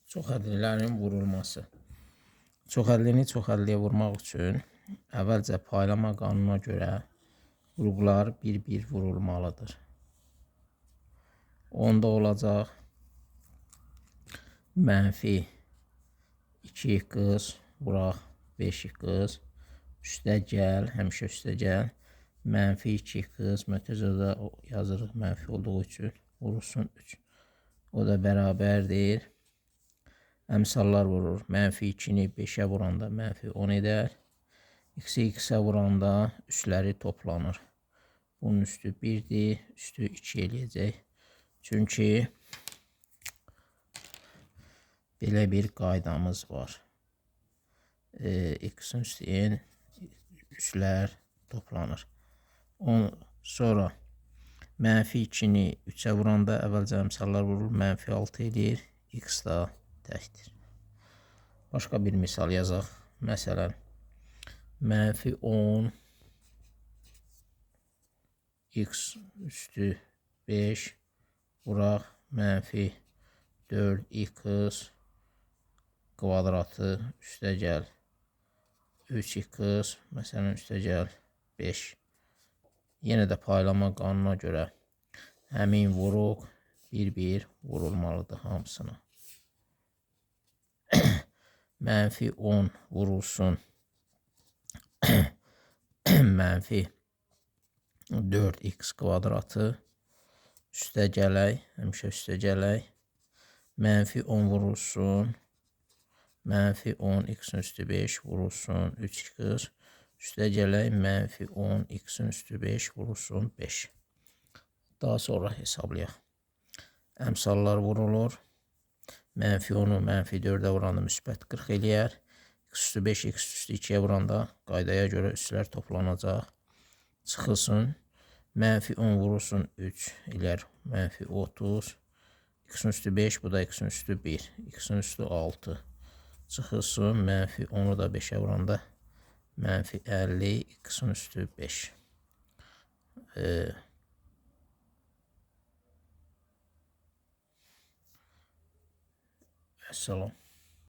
Çoxhədlilərin vurulması. Çoxhədlini çoxhədliyə vurmaq üçün əvvəlcə paylama qanununa görə qruplar bir-bir vurulmalıdır. Onda olacaq -2 qız, vuraq 5 qız, üstəgəl, həmişə üstəgəl, -2 qız, mütəzədə yazırıq mənfi olduğu üçün, vurulsun 3. O da bərabərdir. Əmsallar vurur. -2-ni 5-ə vuranda -10 edər. X-i X-ə vuranda üstləri toplanır. Bunun üstü 1-dir, üstü 2 eləyəcək. Çünki belə bir qaydamız var. X-in üstü üstlər toplanır. Sonra -2-ni 3-ə vuranda əvvəlcə əmsallar vurur, -6 edir. X da təkdir. Başqa bir misal yazaq. Məsələn, -10 x üstü 5 vuraq -4 x kvadratı üstəgəl 3x, məsələn, üstəgəl 5. Yenə də paylama qanununa görə həmin vuruq bir-bir vurulmalıdır hamısına. -10 vurulsun -4x kvadratı üstəgələk, həmişə üstəgələk, -10 vurulsun -10 x-in üstü 5 vurulsun 3x üstəgələk -10 x-in üstü 5 vurulsun 5. Daha sonra hesablayaq. Əmsallar vurulur. -10-u -4-ə vuranda müsbət 40 eləyər. X üstü 5, x üstü 2-yə vuranda qaydaya görə üstlər toplanacaq. Çıxılsın. -10 vurulsun 3 eləyər -30. X-in üstü 5, bu da x-in üstü 1. X-in üstü 6. Çıxılsın. -10-u da 5-ə vuranda -50. X-in üstü 5. Əssalam.